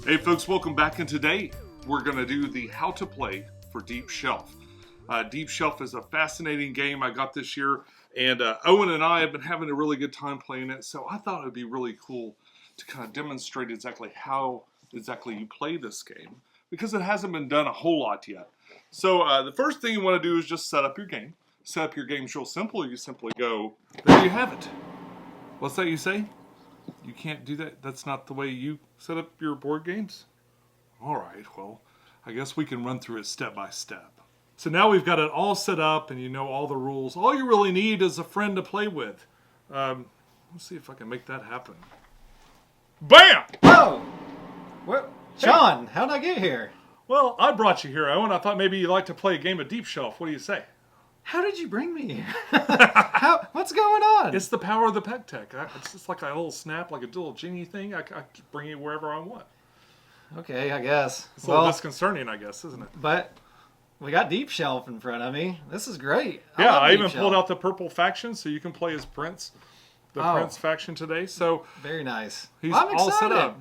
Hey folks, welcome back, and today we're going to do the how to play for Deep Shelf. Deep Shelf is a fascinating game I got this year, and Owen and I have been having a really good time playing it, so I thought it would be really cool to kind of demonstrate exactly how exactly you play this game, because it hasn't been done a whole lot yet. So the first thing you want to do is just set up your game. Set up your game's real simple. You simply go, there you have it. What's that you say? You can't do that? That's not the way you set up your board games? Alright, well, I guess we can run through it step by step. So now we've got it all set up and you know all the rules. All you really need is a friend to play with. Let's see if I can make that happen. BAM! Whoa! What? Sean, how'd I get here? Well, I brought you here, Owen. I thought maybe you'd like to play a game of Deep Shelf. What do you say? How did you bring me here? What's going on? It's the power of the Pecktec. It's just like a little snap, like a little genie thing. I can bring you wherever I want. Okay, I guess. It's a little disconcerting, I guess, isn't it? But we got Deep Shelf in front of me. This is great. Yeah, I even pulled out the purple faction so you can play as Prince. The Prince faction today. So very nice. He's I'm all excited. set up.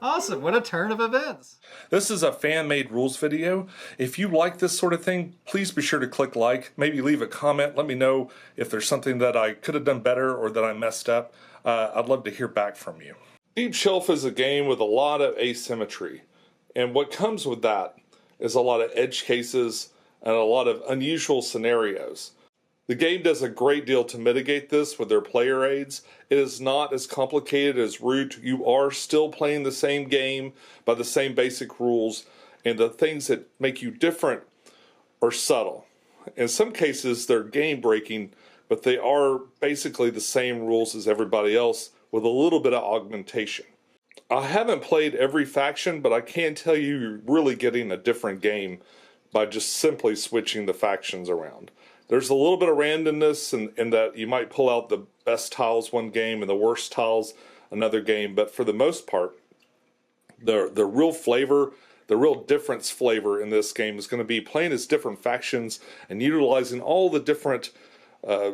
Awesome. What a turn of events. This is a fan-made rules video. If you like this sort of thing, please be sure to click like. Maybe leave a comment. Let me know if there's something that I could have done better or that I messed up. I'd love to hear back from you. Deep Shelf is a game with a lot of asymmetry. And what comes with that is a lot of edge cases and a lot of unusual scenarios. The game does a great deal to mitigate this with their player aids. It is not as complicated as Root. You are still playing the same game by the same basic rules, and the things that make you different are subtle. In some cases, they're game-breaking, but they are basically the same rules as everybody else with a little bit of augmentation. I haven't played every faction, but I can tell you you're really getting a different game by just simply switching the factions around. There's a little bit of randomness in that you might pull out the best tiles one game and the worst tiles another game, but for the most part, the real flavor, the real difference flavor in this game is going to be playing as different factions and utilizing all the different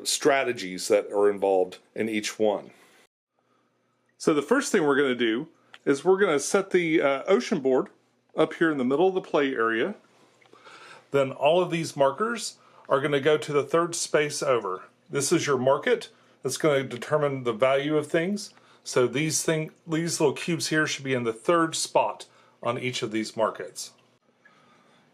strategies that are involved in each one. So the first thing we're going to do is we're going to set the ocean board up here in the middle of the play area. Then all of these markers are going to go to the third space over. This is your market. It's going to determine the value of things. So these little cubes here should be in the third spot on each of these markets.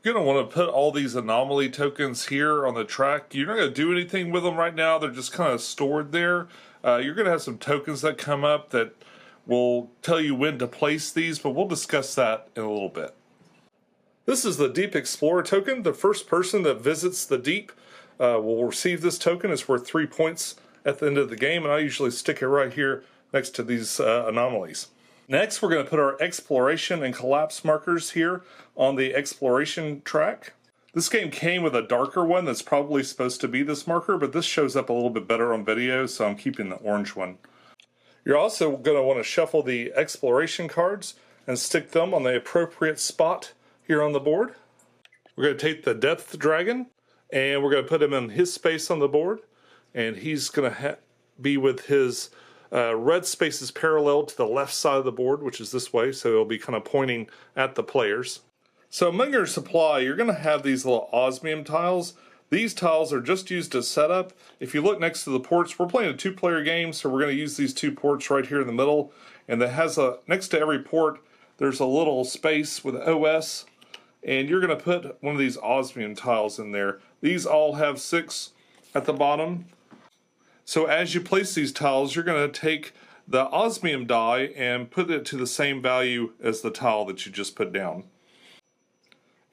You're going to want to put all these anomaly tokens here on the track. You're not going to do anything with them right now. They're just kind of stored there. You're going to have some tokens that come up that will tell you when to place these, but we'll discuss that in a little bit. This is the Deep Explorer token. The first person that visits the deep will receive this token. It's worth 3 points at the end of the game, and I usually stick it right here next to these anomalies. Next, we're going to put our exploration and collapse markers here on the exploration track. This game came with a darker one that's probably supposed to be this marker, but this shows up a little bit better on video, so I'm keeping the orange one. You're also going to want to shuffle the exploration cards and stick them on the appropriate spot here on the board. We're going to take the Death Dragon and we're going to put him in his space on the board, and he's going to be with his red spaces parallel to the left side of the board, which is this way, so it'll be kind of pointing at the players. So among your supply, you're going to have these little osmium tiles. These tiles are just used as setup. If you look next to the ports, we're playing a two-player game, so we're going to use these two ports right here in the middle, and that has next to every port there's a little space with OS, and you're going to put one of these osmium tiles in there. These all have 6 at the bottom. So as you place these tiles, you're going to take the osmium die and put it to the same value as the tile that you just put down.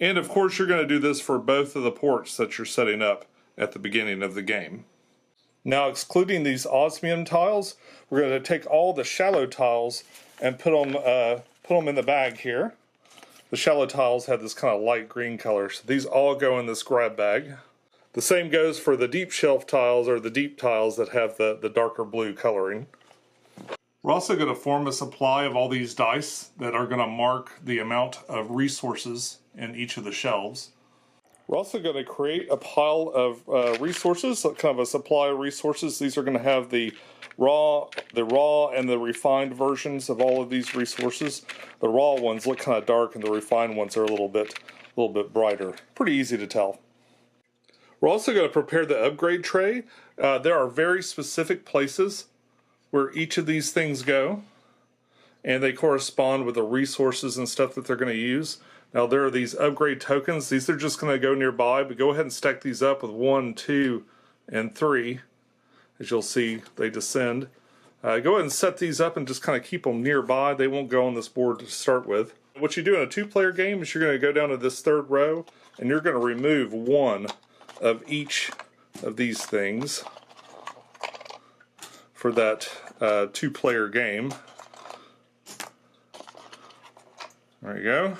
And of course you're going to do this for both of the ports that you're setting up at the beginning of the game. Now, excluding these osmium tiles, we're going to take all the shallow tiles and put them in the bag here. The shallow tiles have this kind of light green color, so these all go in this grab bag. The same goes for the deep shelf tiles, or the deep tiles that have the darker blue coloring. We're also going to form a supply of all these dice that are going to mark the amount of resources in each of the shelves. We're also going to create a pile of resources, kind of a supply of resources. These are going to have the the raw and the refined versions of all of these resources. The raw ones look kind of dark, and the refined ones are a little bit brighter. Pretty easy to tell. We're also going to prepare the upgrade tray. There are very specific places where each of these things go, and they correspond with the resources and stuff that they're going to use. Now there are these upgrade tokens. These are just going to go nearby, but go ahead and stack these up with 1, 2, and 3. As you'll see, they descend. Go ahead and set these up and just kind of keep them nearby. They won't go on this board to start with. What you do in a 2-player game is you're going to go down to this 3rd row, and you're going to remove 1 of each of these things for that 2-player game. There you go.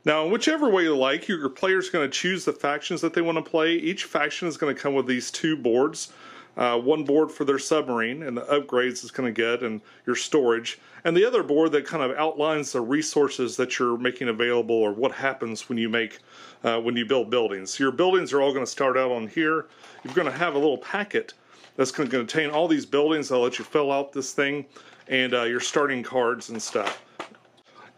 Now, whichever way you like, your player's going to choose the factions that they want to play. Each faction is going to come with these 2 boards. One board for their submarine and the upgrades it's going to get and your storage. And the other board that kind of outlines the resources that you're making available or what happens when you build buildings. So your buildings are all going to start out on here. You're going to have a little packet that's going to contain all these buildings. That'll let you fill out this thing and your starting cards and stuff.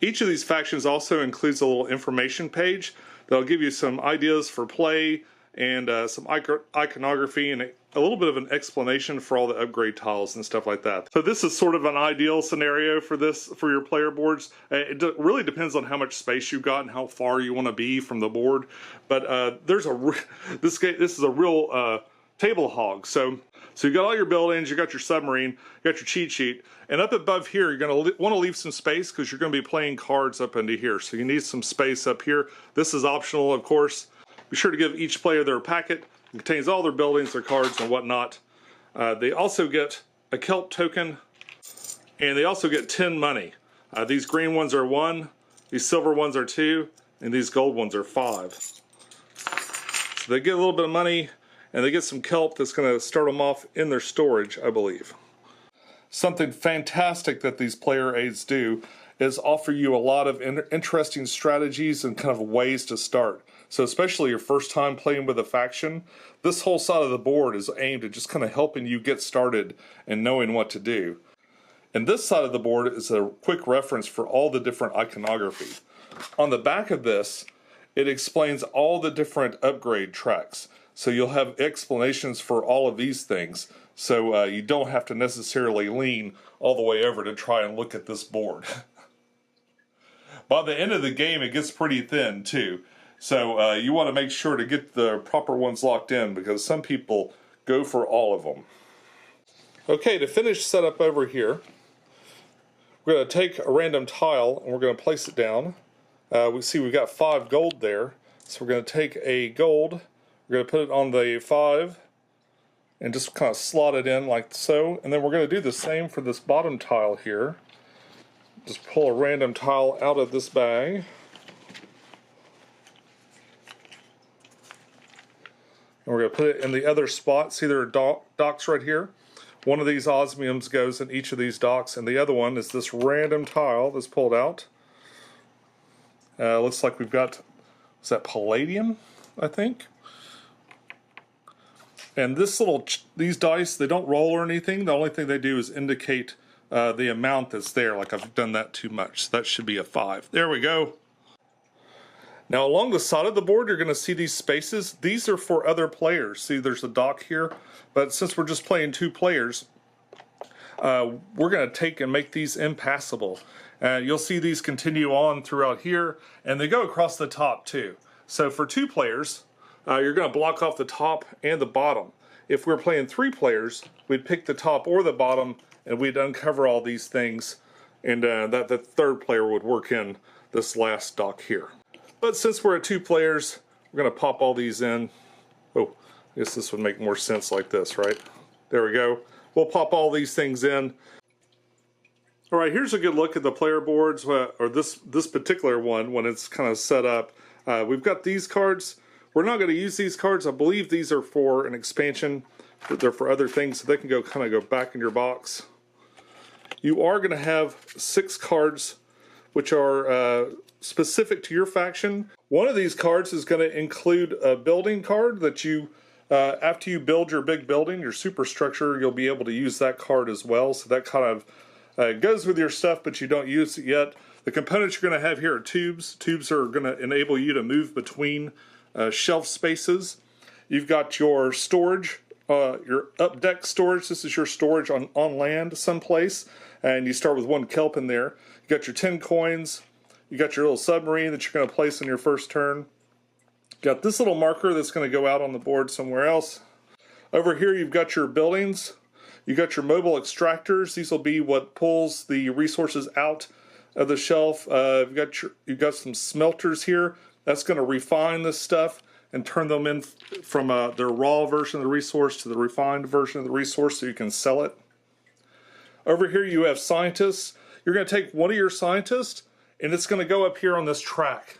Each of these factions also includes a little information page that'll give you some ideas for play and some iconography and a little bit of an explanation for all the upgrade tiles and stuff like that. So this is sort of an ideal scenario for your player boards. It really depends on how much space you've got and how far you want to be from the board. But this is a real table hog. So you got all your buildings, you got your submarine, you got your cheat sheet, and up above here you're going to want to leave some space because you're going to be playing cards up into here. So you need some space up here. This is optional, of course. Be sure to give each player their packet. It contains all their buildings, their cards, and whatnot. They also get a kelp token, and they also get 10 money. These green ones are 1, these silver ones are 2, and these gold ones are 5. So they get a little bit of money, and they get some kelp that's going to start them off in their storage, I believe. Something fantastic that these player aids do is offer you a lot of interesting strategies and kind of ways to start. So especially your first time playing with a faction, this whole side of the board is aimed at just kind of helping you get started and knowing what to do. And this side of the board is a quick reference for all the different iconography. On the back of this, it explains all the different upgrade tracks. So you'll have explanations for all of these things. So you don't have to necessarily lean all the way over to try and look at this board. By the end of the game, it gets pretty thin too. So you want to make sure to get the proper ones locked in because some people go for all of them. Okay, to finish setup over here, we're going to take a random tile and we're going to place it down. We see we've got 5 gold there. So we're going to take a gold, we're going to put it on the 5 and just kind of slot it in like so. And then we're going to do the same for this bottom tile here. Just pull a random tile out of this bag. And we're going to put it in the other spot. See, there are docks right here. One of these osmiums goes in each of these docks, and the other one is this random tile that's pulled out. Looks like we've got, is that palladium, I think? And these dice, they don't roll or anything. The only thing they do is indicate the amount that's there. Like I've done that too much. So that should be a 5. There we go. Now along the side of the board you're going to see these spaces. These are for other players. See, there's a dock here, but since we're just playing 2 players, we're going to take and make these impassable. You'll see these continue on throughout here, and they go across the top too. So for 2 players, you're going to block off the top and the bottom. If we're playing 3 players, we'd pick the top or the bottom, and we'd uncover all these things, and that the 3rd player would work in this last dock here. But since we're at 2 players, we're going to pop all these in. Oh, I guess this would make more sense like this, right? There we go. We'll pop all these things in. All right, here's a good look at the player boards, or this particular one when it's kind of set up. We've got these cards. We're not going to use these cards. I believe these are for an expansion. They're for other things, so they can go back in your box. You are going to have 6 cards which are specific to your faction. One of these cards is going to include a building card that you After you build your big building, your superstructure, you'll be able to use that card as well. So that kind of goes with your stuff, but you don't use it yet. The components you're going to have here are tubes. Tubes are going to enable you to move between shelf spaces. You've got your storage, your up deck storage. This is your storage on land someplace, and you start with 1 kelp in there. You got your 10 coins. You got your little submarine that you're going to place on your first turn. Got this little marker that's going to go out on the board somewhere else. Over here you've got your buildings. You got your mobile extractors. These will be what pulls the resources out of the shelf. You've got some smelters here. That's going to refine this stuff and turn them in from their raw version of the resource to the refined version of the resource so you can sell it. Over here you have scientists. You're going to take one of your scientists and it's going to go up here on this track.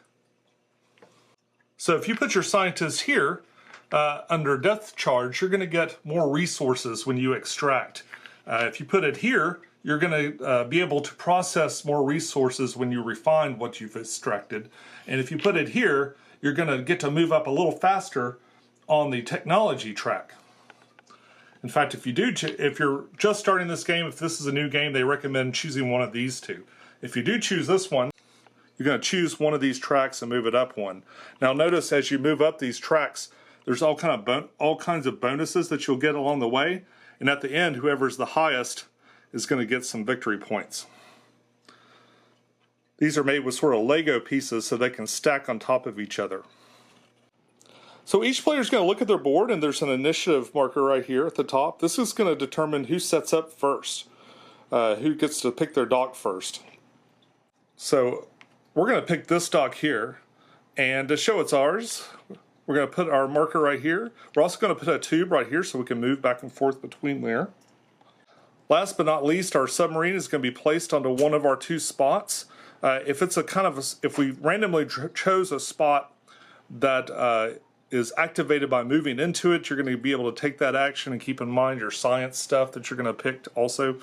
So if you put your scientists here under depth charge, you're going to get more resources when you extract. If you put it here, you're going to be able to process more resources when you refine what you've extracted. And if you put it here, you're going to get to move up a little faster on the technology track. In fact, if you're just starting this game, if this is a new game, they recommend choosing one of these two. If you do choose this one, you're going to choose one of these tracks and move it up one. Now notice as you move up these tracks, there's all kinds of bonuses that you'll get along the way. And at the end, whoever's the highest is going to get some victory points. These are made with sort of Lego pieces so they can stack on top of each other. So each player is going to look at their board, and there's an initiative marker right here at the top. This is going to determine who sets up first, who gets to pick their dock first. So we're going to pick this dock here, and to show it's ours, we're going to put our marker right here. We're also going to put a tube right here so we can move back and forth between there. Last but not least, our submarine is going to be placed onto one of our 2 spots. If we randomly chose a spot that is activated by moving into it, you're going to be able to take that action and keep in mind your science stuff that you're going to pick also.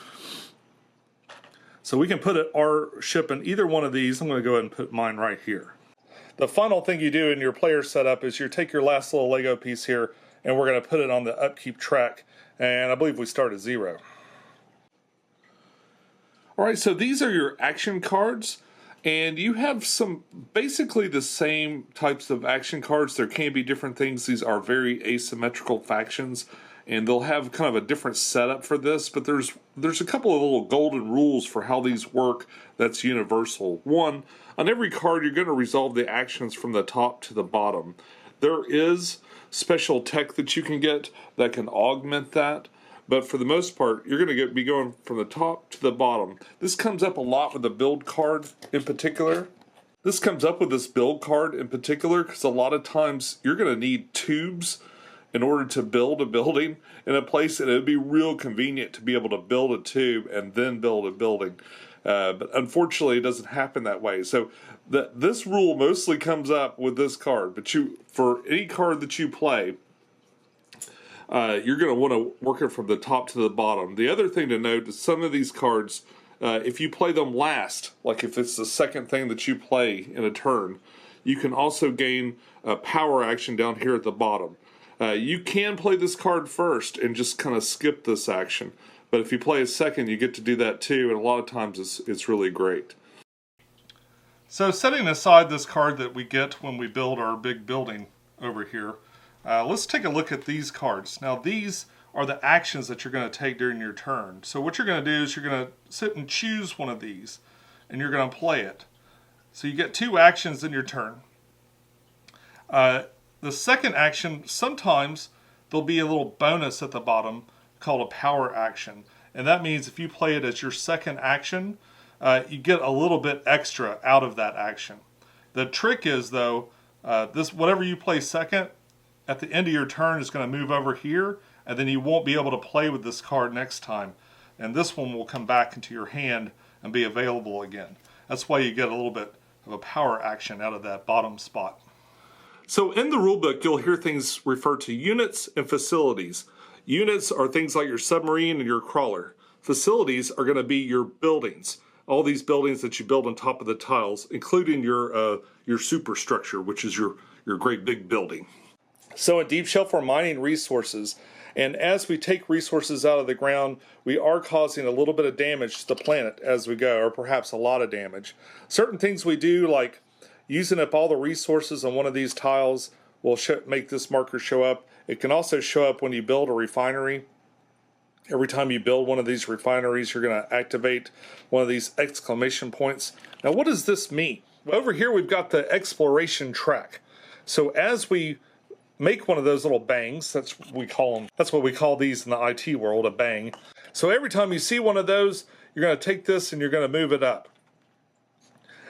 So we can put our ship in either one of these. I'm going to go ahead and put mine right here. The final thing you do in your player setup is you take your last little Lego piece here, and we're going to put it on the upkeep track. And I believe we start at 0. Alright, so these are your action cards. And you have some basically the same types of action cards. There can be different things. These are very asymmetrical factions, and they'll have kind of a different setup for this, but there's a couple of little golden rules for how these work that's universal. One, on every card you're going to resolve the actions from the top to the bottom. There is special tech that you can get that can augment that, but for the most part you're going to be going from the top to the bottom. This comes up a lot with the build card in particular. This comes up with this build card in particular because a lot of times you're going to need tubes in order to build a building in a place, and it would be real convenient to be able to build a tube and then build a building. But unfortunately, it doesn't happen that way. So this rule mostly comes up with this card. But for any card that you play, you're going to want to work it from the top to the bottom. The other thing to note is some of these cards, if you play them last, like if it's the second thing that you play in a turn, you can also gain a power action down here at the bottom. You can play this card first and just kind of skip this action. But if you play a second, you get to do that too, and a lot of times it's really great. So setting aside this card that we get when we build our big building over here, let's take a look at these cards. Now these are the actions that you're going to take during your turn. So what you're going to do is you're going to sit and choose one of these, and you're going to play it. So you get 2 actions in your turn. The second action, sometimes there'll be a little bonus at the bottom called a power action. And that means if you play it as your second action, you get a little bit extra out of that action. The trick is, though, whatever you play second, at the end of your turn is going to move over here, and then you won't be able to play with this card next time. And this one will come back into your hand and be available again. That's why you get a little bit of a power action out of that bottom spot. So in the rulebook, you'll hear things referred to units and facilities. Units are things like your submarine and your crawler. Facilities are going to be your buildings. All these buildings that you build on top of the tiles, including your superstructure, which is your great big building. So in deep shelf, we're mining resources. And as we take resources out of the ground, we are causing a little bit of damage to the planet as we go, or perhaps a lot of damage. Certain things we do, like using up all the resources on one of these tiles, will make this marker show up. It can also show up when you build a refinery. Every time you build one of these refineries, you're going to activate one of these exclamation points. Now, what does this mean? Over here, we've got the exploration track. So as we make one of those little bangs, that's what we call them. That's what we call these in the IT world, a bang. So every time you see one of those, you're going to take this and you're going to move it up.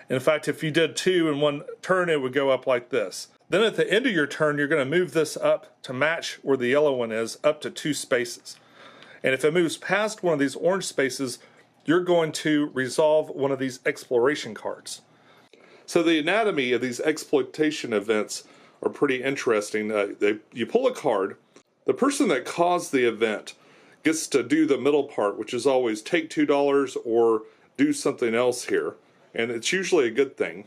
In fact, if you did 2 in one turn, it would go up like this. Then at the end of your turn, you're going to move this up to match where the yellow one is, up to 2 spaces. And if it moves past one of these orange spaces, you're going to resolve one of these exploration cards. So the anatomy of these exploitation events are pretty interesting. You pull a card. The person that caused the event gets to do the middle part, which is always take $2 or do something else here. And it's usually a good thing.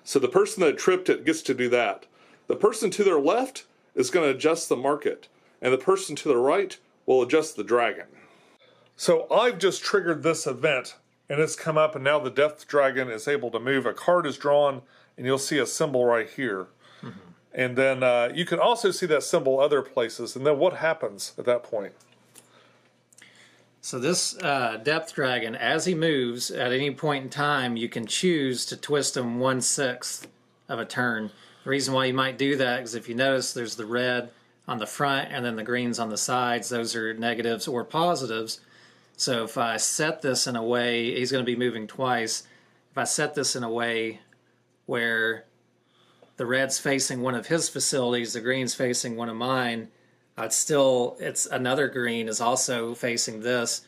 So the person that tripped it gets to do that. The person to their left is going to adjust the market. And the person to the right will adjust the dragon. So I've just triggered this event, and it's come up, and now the death dragon is able to move. A card is drawn, and you'll see a symbol right here. And then you can also see that symbol other places. And then what happens at that point? So this depth dragon, as he moves, at any point in time, you can choose to twist him 1/6 of a turn. The reason why you might do that is if you notice there's the red on the front and then the greens on the sides. Those are negatives or positives. So if I set this in a way, he's going to be moving twice. If I set this in a way where the red's facing one of his facilities, the green's facing one of mine, it's another green is also facing this.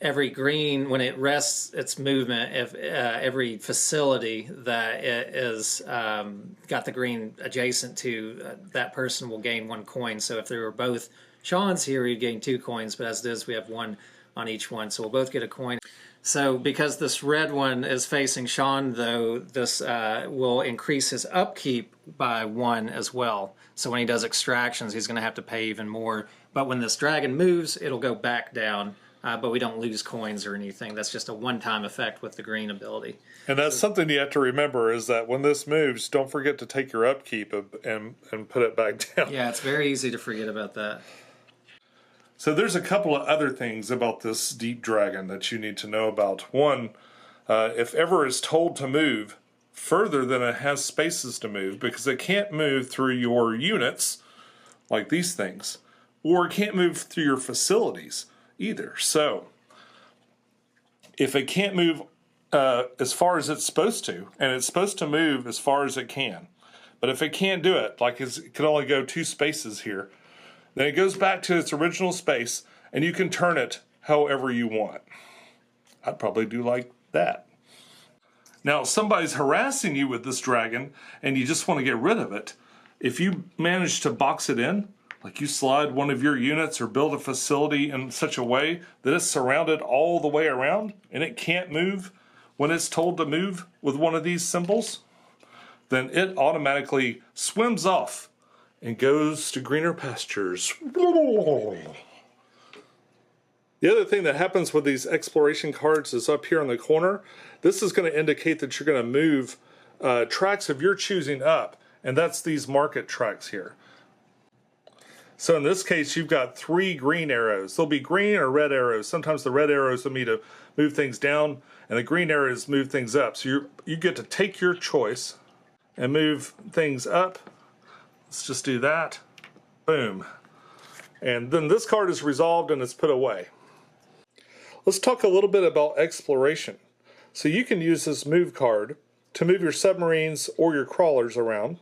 Every green, when it rests its movement, if every facility that it is got the green adjacent to, that person will gain 1 coin. So if there were both Sean's here, he'd gain 2 coins, but as it is, we have 1 on each one, so we'll both get a coin. So because this red one is facing Sean, though, this will increase his upkeep by 1 as well. So when he does extractions, he's going to have to pay even more. But when this dragon moves, it'll go back down. But we don't lose coins or anything. That's just a one-time effect with the green ability. And that's something you have to remember, is that when this moves, don't forget to take your upkeep and put it back down. Yeah, it's very easy to forget about that. So there's a couple of other things about this deep dragon that you need to know about. One, if ever is told to move further than it has spaces to move, because it can't move through your units, like these things, or it can't move through your facilities either. So if it can't move as far as it's supposed to, and it's supposed to move as far as it can, but if it can't do it, like it can only go 2 spaces here, then it goes back to its original space, and you can turn it however you want. I'd probably do like that. Now, if somebody's harassing you with this dragon, and you just want to get rid of it, if you manage to box it in, like you slide one of your units or build a facility in such a way that it's surrounded all the way around, and it can't move when it's told to move with one of these symbols, then it automatically swims off and goes to greener pastures. The other thing that happens with these exploration cards is up here in the corner. This is going to indicate that you're going to move tracks of your choosing up, and that's these market tracks here. So in this case, you've got 3 green arrows. There'll be green or red arrows. Sometimes the red arrows will mean to move things down, and the green arrows move things up. So you get to take your choice and move things up. Let's just do that. Boom. And then this card is resolved and it's put away. Let's talk a little bit about exploration. So you can use this move card to move your submarines or your crawlers around.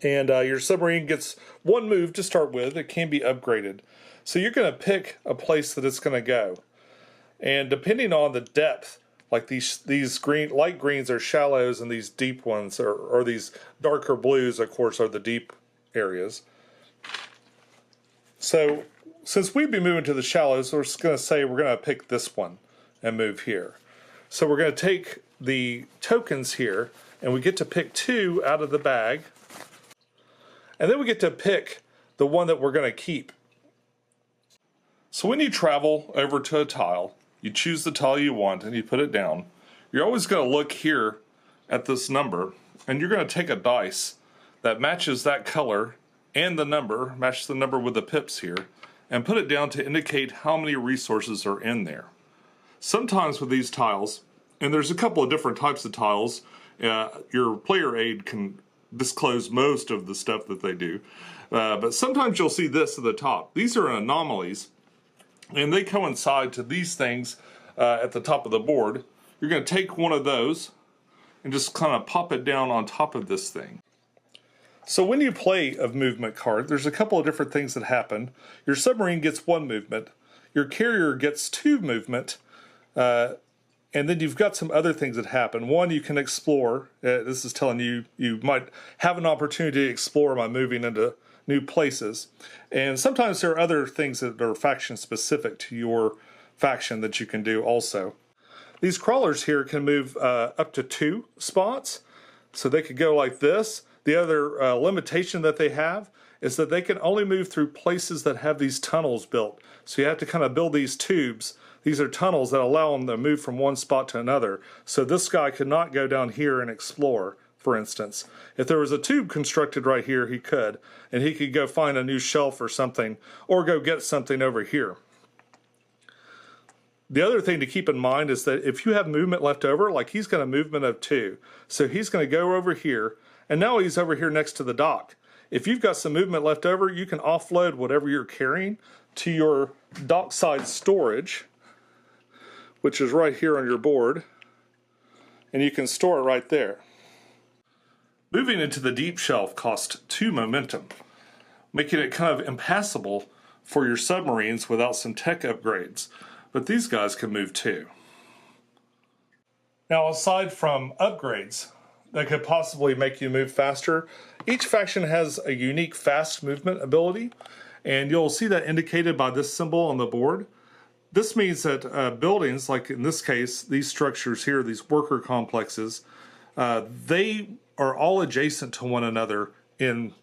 And your submarine gets 1 move to start with. It can be upgraded. So you're going to pick a place that it's going to go. And depending on the depth, like these light greens are shallows, and these deep ones or these darker blues, of course, are the deep areas. So since we'd be moving to the shallows, we're just going to say we're going to pick this one and move here. So we're going to take the tokens here, and we get to pick 2 out of the bag. And then we get to pick the one that we're going to keep. So when you travel over to a tile, you choose the tile you want and you put it down. You're always going to look here at this number, and you're going to take a dice that matches that color and the number, matches the number with the pips here, and put it down to indicate how many resources are in there. Sometimes with these tiles, and there's a couple of different types of tiles, your player aid can disclose most of the stuff that they do, but sometimes you'll see this at the top. These are anomalies, and they coincide to these things at the top of the board. You're going to take one of those and just kind of pop it down on top of this thing. So when you play a movement card, there's a couple of different things that happen. Your submarine gets 1 movement, your carrier gets 2 movement, and then you've got some other things that happen. One, you can explore. This is telling you you might have an opportunity to explore by moving into new places. And sometimes there are other things that are faction specific to your faction that you can do also. These crawlers here can move up to 2 spots, so they could go like this. The other limitation that they have is that they can only move through places that have these tunnels built. So you have to kind of build these tubes. These are tunnels that allow them to move from one spot to another. So this guy could not go down here and explore, for instance. If there was a tube constructed right here, he could. And he could go find a new shelf or something, or go get something over here. The other thing to keep in mind is that if you have movement left over, like he's got a movement of 2. So he's going to go over here, and now he's over here next to the dock. If you've got some movement left over, you can offload whatever you're carrying to your dockside storage, which is right here on your board, and you can store it right there. Moving into the deep shelf costs 2 momentum, making it kind of impassable for your submarines without some tech upgrades. But these guys can move too. Now, aside from upgrades that could possibly make you move faster, each faction has a unique fast movement ability, and you'll see that indicated by this symbol on the board. This means that buildings, like in this case, these structures here, these worker complexes, they are all adjacent to one another in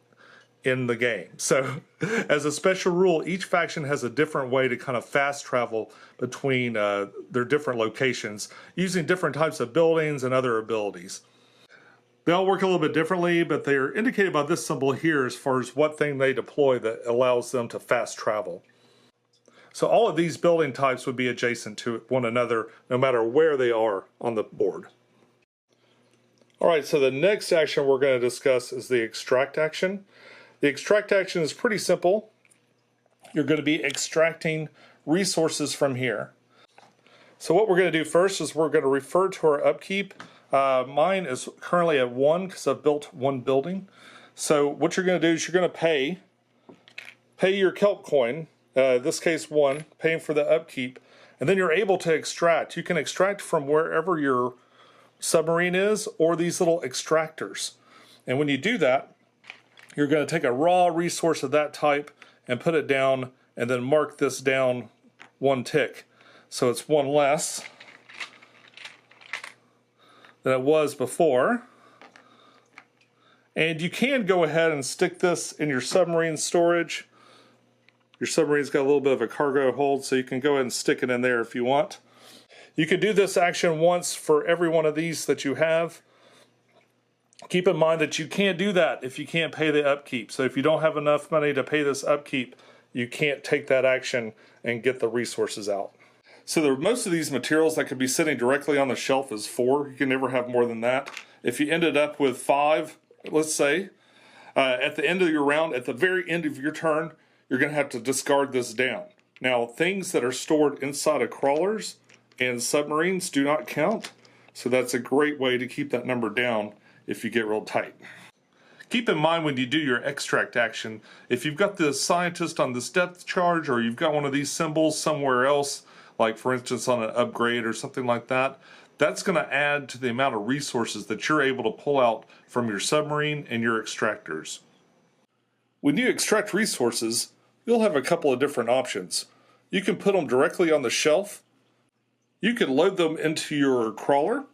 the game. So as a special rule, each faction has a different way to kind of fast travel between their different locations using different types of buildings and other abilities. They all work a little bit differently, but they're indicated by this symbol here as far as what thing they deploy that allows them to fast travel. So all of these building types would be adjacent to one another no matter where they are on the board. Alright, so the next action we're going to discuss is the extract action. The extract action is pretty simple. You're going to be extracting resources from here. So what we're going to do first is we're going to refer to our upkeep. Mine is currently at 1 because I've built 1 building. So what you're going to do is you're going to pay your kelp coin, this case 1, paying for the upkeep, and then you're able to extract. You can extract from wherever your submarine is or these little extractors. And when you do that, you're going to take a raw resource of that type and put it down and then mark this down 1 tick. So it's 1 less than it was before. And you can go ahead and stick this in your submarine storage. Your submarine's got a little bit of a cargo hold, so you can go ahead and stick it in there if you want. You can do this action once for every one of these that you have. Keep in mind that you can't do that if you can't pay the upkeep. So if you don't have enough money to pay this upkeep, you can't take that action and get the resources out. So most of these materials that could be sitting directly on the shelf is 4. You can never have more than that. If you ended up with 5, let's say, at the end of your round, at the very end of your turn, you're going to have to discard this down. Now, things that are stored inside of crawlers and submarines do not count. So that's a great way to keep that number down if you get real tight. Keep in mind when you do your extract action, if you've got the scientist on this depth charge or you've got one of these symbols somewhere else, like for instance on an upgrade or something like that, that's going to add to the amount of resources that you're able to pull out from your submarine and your extractors. When you extract resources, you'll have a couple of different options. You can put them directly on the shelf. You can load them into your crawler,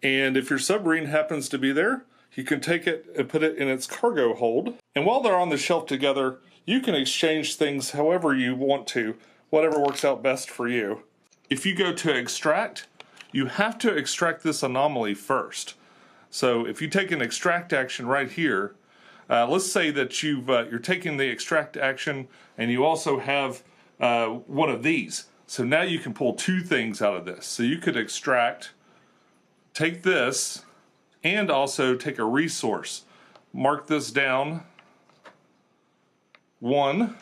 and if your submarine happens to be there, you can take it and put it in its cargo hold. And while they're on the shelf together, you can exchange things however you want to, whatever works out best for you. If you go to extract, you have to extract this anomaly first. So if you take an extract action right here, let's say that you're taking the extract action and you also have one of these. So now you can pull two things out of this. So you could extract, take this, and also take a resource. Mark this down. 1.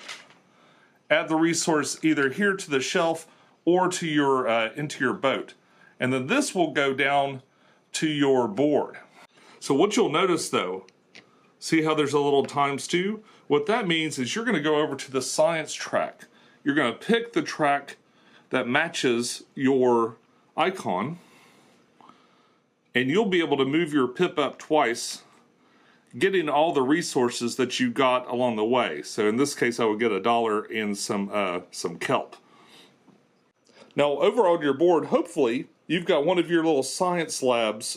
Add the resource either here to the shelf or to your into your boat. And then this will go down to your board. So what you'll notice though, see how there's a little ×2? What that means is you're going to go over to the science track. You're going to pick the track that matches your icon, and you'll be able to move your pip up twice, getting all the resources that you got along the way. So in this case, I would get $1 and some kelp. Now over on your board, hopefully you've got one of your little science labs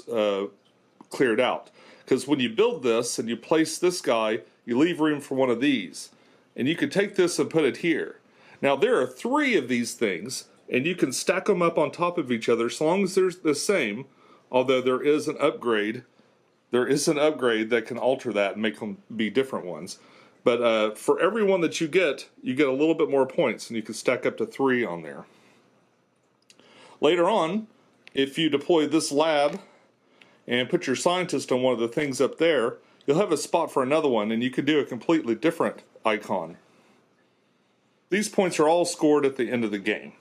cleared out. Because when you build this and you place this guy, you leave room for one of these. And you can take this and put it here. Now there are 3 of these things, and you can stack them up on top of each other as long as they're the same, although there is an upgrade. There is an upgrade that can alter that and make them be different ones. But for every one that you get a little bit more points, and you can stack up to 3 on there. Later on, if you deploy this lab and put your scientist on one of the things up there, you'll have a spot for another one, and you could do a completely different icon. These points are all scored at the end of the game.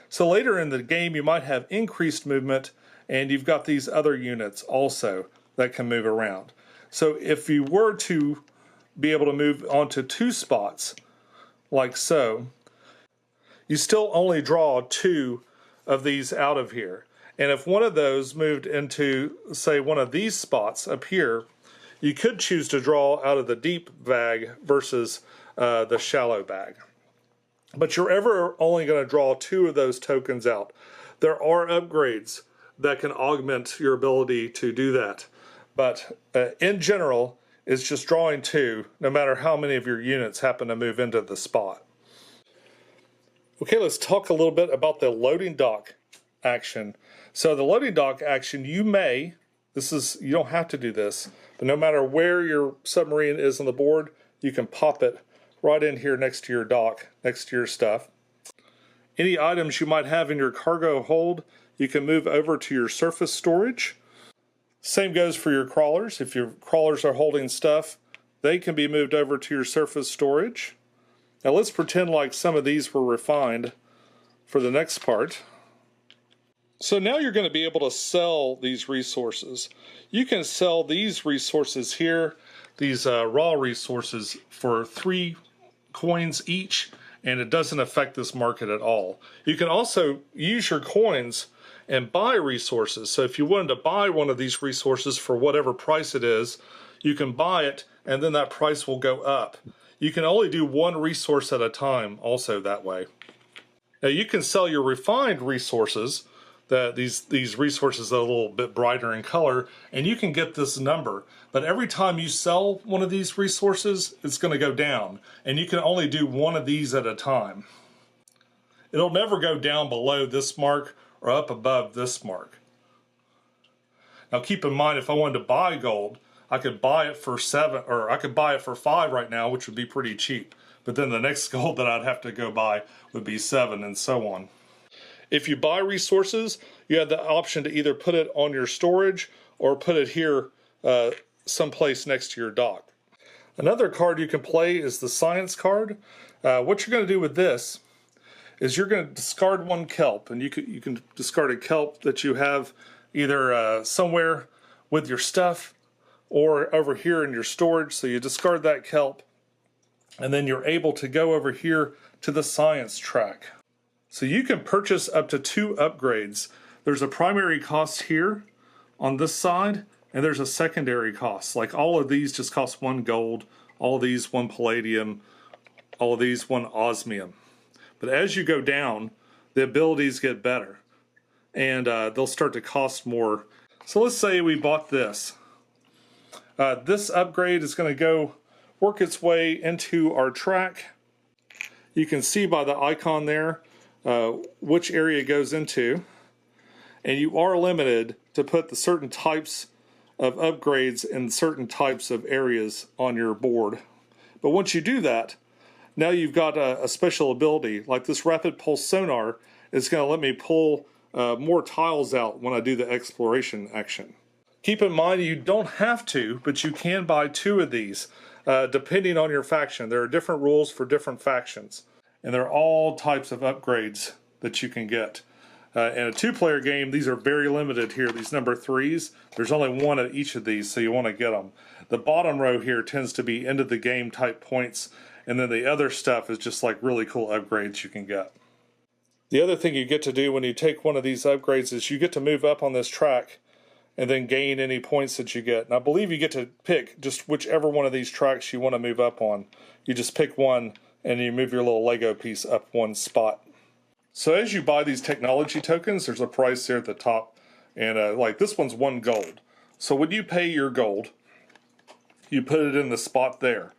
So later in the game, you might have increased movement, and you've got these other units also that can move around. So if you were to be able to move onto 2 spots, like so, you still only draw 2 of these out of here. And if one of those moved into, say, one of these spots up here, you could choose to draw out of the deep bag versus the shallow bag. But you're ever only going to draw 2 of those tokens out. There are upgrades that can augment your ability to do that. But in general, it's just drawing 2, no matter how many of your units happen to move into the spot. Okay, let's talk a little bit about the loading dock action. So the loading dock action, you don't have to do this, but no matter where your submarine is on the board, you can pop it right in here next to your dock, next to your stuff. Any items you might have in your cargo hold, you can move over to your surface storage. Same goes for your crawlers. If your crawlers are holding stuff, they can be moved over to your surface storage. Now let's pretend like some of these were refined for the next part. So now you're going to be able to sell these resources. You can sell these resources here, these raw resources, for 3 coins each, and it doesn't affect this market at all. You can also use your coins and buy resources. So if you wanted to buy one of these resources for whatever price it is, you can buy it, and then that price will go up. You can only do 1 resource at a time also that way. Now you can sell your refined resources, these resources that are a little bit brighter in color, and you can get this number. But every time you sell one of these resources, it's going to go down, and you can only do 1 of these at a time. It'll never go down below this mark or up above this mark. Now keep in mind, if I wanted to buy gold, I could buy it for 7, or I could buy it for 5 right now, which would be pretty cheap. But then the next gold that I'd have to go buy would be 7, and so on. If you buy resources, you have the option to either put it on your storage or put it here someplace next to your dock. Another card you can play is the science card. What you're going to do with this is you're going to discard 1 kelp, and you can discard a kelp that you have either somewhere with your stuff or over here in your storage. So you discard that kelp, and then you're able to go over here to the science track. So you can purchase up to 2 upgrades. There's a primary cost here on this side, and there's a secondary cost. Like all of these just cost 1 gold, all of these 1 palladium, all of these 1 osmium. But as you go down, the abilities get better, and they'll start to cost more. So let's say we bought this. This upgrade is going to go work its way into our track. You can see by the icon there which area it goes into. And you are limited to put the certain types of upgrades in certain types of areas on your board. But once you do that, now you've got a special ability, like this rapid pulse sonar is going to let me pull more tiles out when I do the exploration action. Keep in mind you don't have to, but you can buy 2 of these depending on your faction. There are different rules for different factions, and there are all types of upgrades that you can get. In a 2-player game, these are very limited here, these number 3s. There's only 1 of each of these, so you want to get them. The bottom row here tends to be end of the game type points, and then the other stuff is just like really cool upgrades you can get. The other thing you get to do when you take one of these upgrades is you get to move up on this track and then gain any points that you get. And I believe you get to pick just whichever one of these tracks you want to move up on. You just pick one and you move your little Lego piece up 1 spot. So as you buy these technology tokens, there's a price there at the top, and like this one's 1 gold. So when you pay your gold, you put it in the spot there.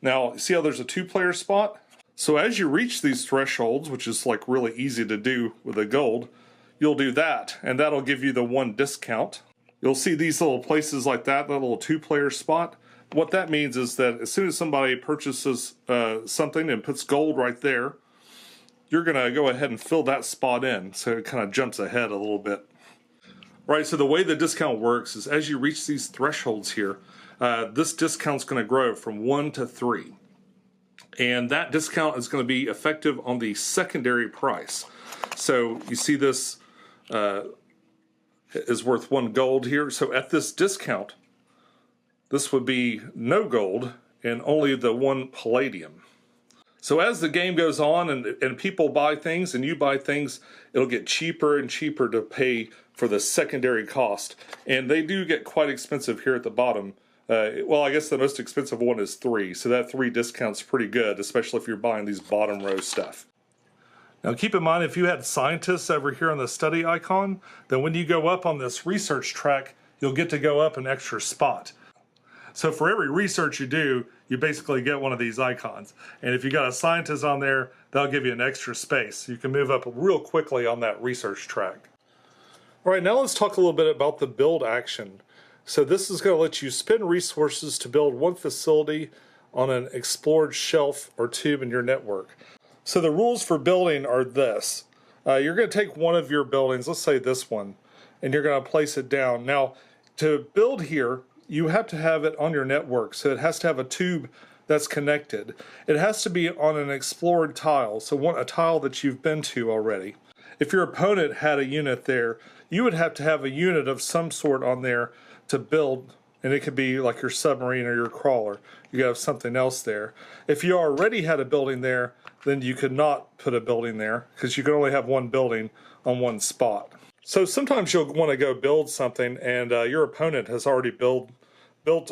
Now, see how there's a 2-player spot? So as you reach these thresholds, which is like really easy to do with a gold, you'll do that, and that'll give you the 1 discount. You'll see these little places like that little 2-player spot. What that means is that as soon as somebody purchases something and puts gold right there, you're going to go ahead and fill that spot in, so it kind of jumps ahead a little bit. Right, so the way the discount works is as you reach these thresholds here, this discount's going to grow from 1 to 3. And that discount is going to be effective on the secondary price. So you see this is worth 1 gold here. So at this discount, this would be no gold and only the 1 palladium. So as the game goes on and people buy things and you buy things, it'll get cheaper and cheaper to pay for the secondary cost. And they do get quite expensive here at the bottom. Well, I guess the most expensive one is 3, so that 3 discount's pretty good, especially if you're buying these bottom row stuff. Now keep in mind, if you had scientists over here on the study icon, then when you go up on this research track, you'll get to go up an extra spot. So for every research you do, you basically get one of these icons. And if you got a scientist on there, that'll give you an extra space. You can move up real quickly on that research track. All right, now let's talk a little bit about the build action. So this is going to let you spend resources to build 1 facility on an explored shelf or tube in your network. So the rules for building are this. You're going to take one of your buildings, let's say this one, and you're going to place it down. Now, to build here, you have to have it on your network, so it has to have a tube that's connected. It has to be on an explored tile, so a tile that you've been to already. If your opponent had a unit there, you would have to have a unit of some sort on there to build, and it could be like your submarine or your crawler. You have something else there. If you already had a building there, then you could not put a building there because you could only have 1 building on 1 spot. So sometimes you'll want to go build something and your opponent has already built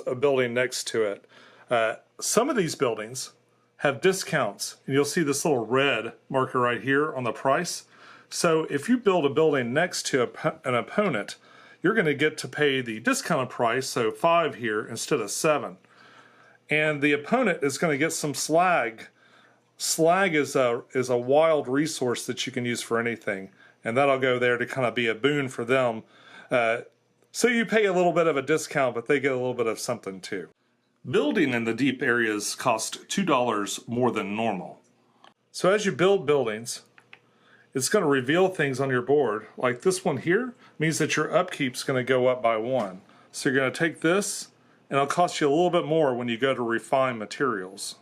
a building next to it. Some of these buildings have discounts, and you'll see this little red marker right here on the price. So if you build a building next to an opponent, you're going to get to pay the discounted price, so 5 here instead of 7. And the opponent is going to get some slag. Slag is a wild resource that you can use for anything, and that'll go there to kind of be a boon for them. So you pay a little bit of a discount, but they get a little bit of something too. Building in the deep areas cost $2 more than normal. So as you build buildings, it's going to reveal things on your board. Like this one here means that your upkeep's going to go up by 1. So you're going to take this, and it'll cost you a little bit more when you go to refine materials.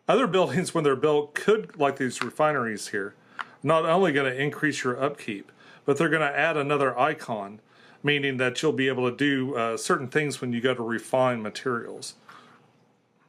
Other buildings, when they're built, could, like these refineries here, not only going to increase your upkeep, but they're going to add another icon, meaning that you'll be able to do certain things when you go to refine materials.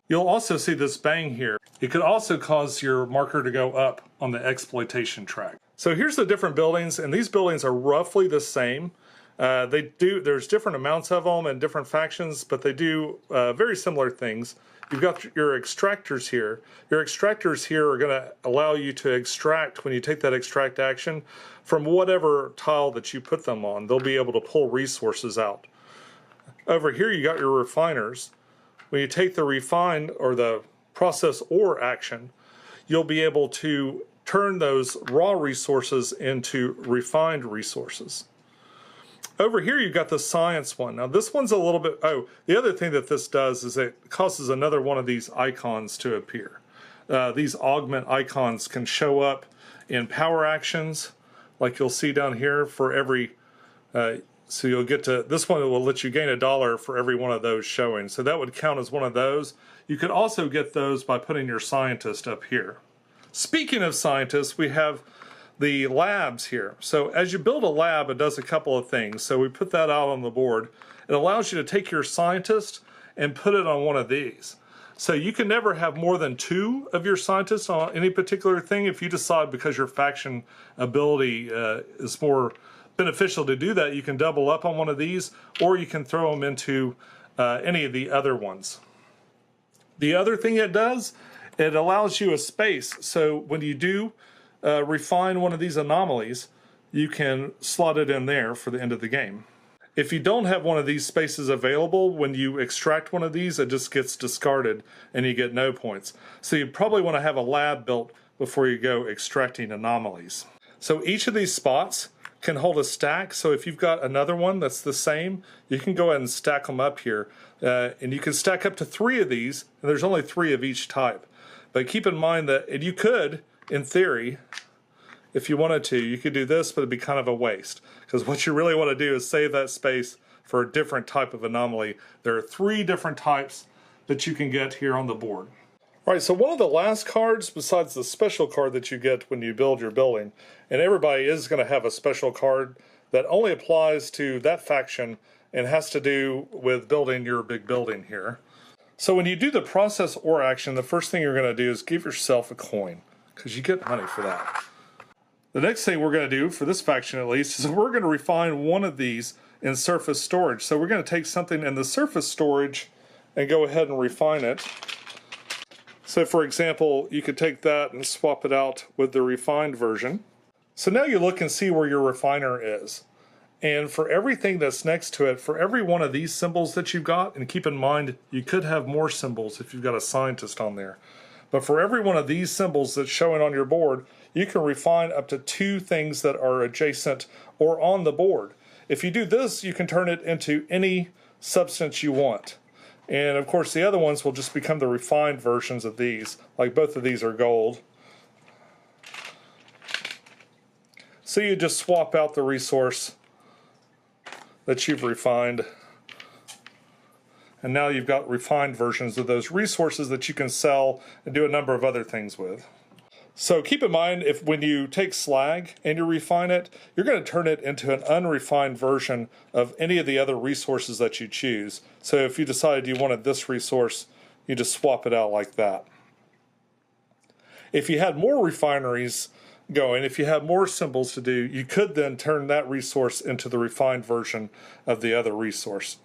You'll also see this bang here. It could also cause your marker to go up on the exploitation track. So here's the different buildings, and these buildings are roughly the same. There's different amounts of them and different factions, but they do very similar things. you've got your extractors here. Your extractors here are going to allow you to extract, when you take that extract action, from whatever tile that you put them on. They'll be able to pull resources out. Over here you got your refiners. When you take the refine or the process ore action, you'll be able to turn those raw resources into refined resources. Over here you've got the science one. Now this one's a little bit, the other thing that this does is it causes another one of these icons to appear. These augment icons can show up in power actions, like you'll see down here for every, so you'll get to, this one will let you gain $1 for every one of those showing. So that would count as one of those. You could also get those by putting your scientist up here. Speaking of scientists, we have the labs here. So as you build a lab, it does a couple of things. So we put that out on the board. It allows you to take your scientist and put it on one of these. So you can never have more than 2 of your scientists on any particular thing. If you decide because your faction ability is more beneficial to do that, you can double up on one of these, or you can throw them into any of the other ones. The other thing it does, it allows you a space. So when you do refine one of these anomalies, you can slot it in there for the end of the game. If you don't have one of these spaces available, when you extract one of these, it just gets discarded and you get no points. So you probably want to have a lab built before you go extracting anomalies. So each of these spots can hold a stack. So if you've got another one that's the same, you can go ahead and stack them up here. And you can stack up to 3 of these, and there's only 3 of each type. But keep in mind that, and you could, in theory, if you wanted to, you could do this, but it'd be kind of a waste. Because what you really want to do is save that space for a different type of anomaly. There are 3 different types that you can get here on the board. All right, so one of the last cards, besides the special card that you get when you build your building, and everybody is going to have a special card that only applies to that faction and has to do with building your big building here. So when you do the process ore action, the first thing you're going to do is give yourself a coin, because you get money for that. The next thing we're going to do, for this faction at least, is we're going to refine one of these in surface storage. So we're going to take something in the surface storage and go ahead and refine it. So for example, you could take that and swap it out with the refined version. So now you look and see where your refiner is. And for everything that's next to it, for every one of these symbols that you've got, and keep in mind, you could have more symbols if you've got a scientist on there. But for every one of these symbols that's showing on your board, you can refine up to 2 things that are adjacent or on the board. If you do this, you can turn it into any substance you want. And of course, the other ones will just become the refined versions of these. Like both of these are gold. So you just swap out the resource that you've refined. And now you've got refined versions of those resources that you can sell and do a number of other things with. So keep in mind, if when you take slag and you refine it, you're going to turn it into an unrefined version of any of the other resources that you choose. So if you decided you wanted this resource, you just swap it out like that. If you had more refineries going, if you had more symbols to do, you could then turn that resource into the refined version of the other resource.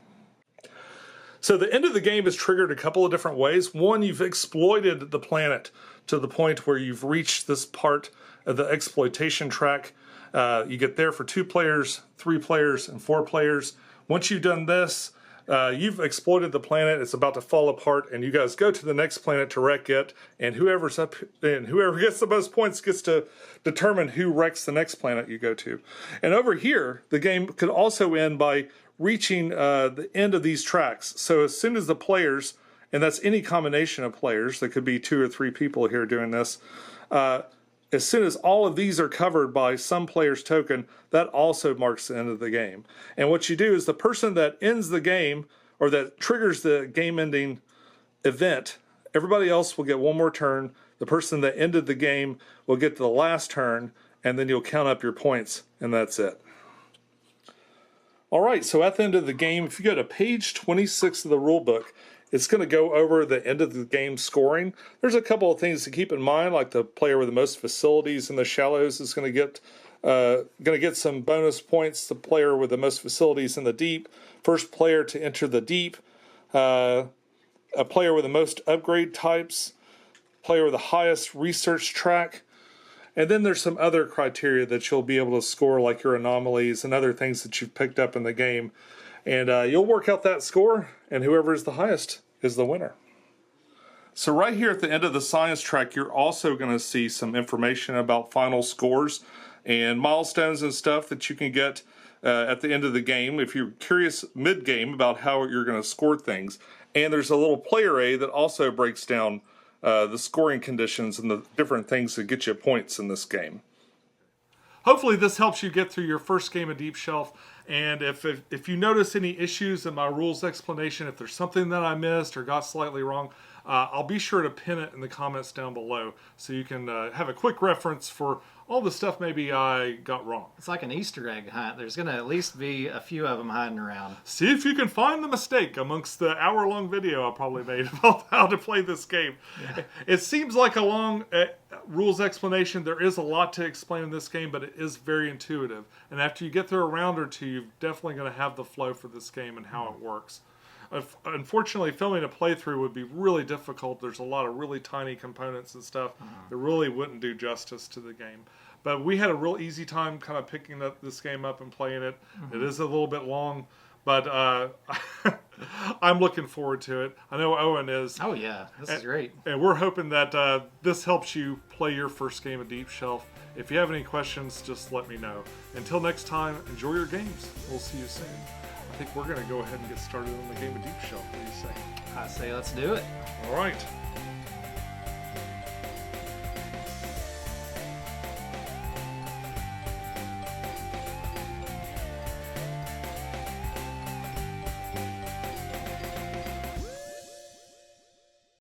So the end of the game is triggered a couple of different ways. One, you've exploited the planet to the point where you've reached this part of the exploitation track. You get there for 2 players, 3 players, and 4 players. Once you've done this, you've exploited the planet. It's about to fall apart, and you guys go to the next planet to wreck it. And whoever gets the most points gets to determine who wrecks the next planet you go to. And over here, the game could also end by reaching the end of these tracks. So as soon as the players, and that's any combination of players, there could be 2 or 3 people here doing this, as soon as all of these are covered by some player's token, that also marks the end of the game. And what you do is the person that ends the game, or that triggers the game-ending event, everybody else will get 1 more turn. The person that ended the game will get the last turn, and then you'll count up your points, and that's it. All right, so at the end of the game, if you go to page 26 of the rulebook, it's going to go over the end of the game scoring. There's a couple of things to keep in mind, like the player with the most facilities in the shallows is going to get some bonus points. The player with the most facilities in the deep, first player to enter the deep, a player with the most upgrade types, player with the highest research track, and then there's some other criteria that you'll be able to score, like your anomalies and other things that you've picked up in the game. And you'll work out that score, and whoever is the highest is the winner. So right here at the end of the science track, you're also going to see some information about final scores and milestones and stuff that you can get at the end of the game if you're curious mid-game about how you're going to score things. And there's a little player aid that also breaks down the scoring conditions and the different things that get you points in this game. Hopefully this helps you get through your first game of Deep Shelf. And if you notice any issues in my rules explanation, if there's something that I missed or got slightly wrong, I'll be sure to pin it in the comments down below so you can have a quick reference for all the stuff maybe I got wrong. It's like an Easter egg hunt. There's going to at least be a few of them hiding around. See if you can find the mistake amongst the hour-long video I probably made about how to play this game. Yeah. It seems like a long rules explanation. There is a lot to explain in this game, but it is very intuitive. And after you get through a round or two, you're definitely going to have the flow for this game and how it works. Unfortunately, filming a playthrough would be really difficult. There's a lot of really tiny components and stuff that really wouldn't do justice to the game. But we had a real easy time kind of picking this game up and playing it. It is a little bit long, but I'm looking forward to it. I know Owen is. Oh yeah, this is great. And we're hoping that this helps you play your first game of Deep Shelf. If you have any questions, just let me know. Until next time, enjoy your games. We'll see you soon. I think we're going to go ahead and get started on the game of Deep Shelf. What do you say? I say let's do it. All right.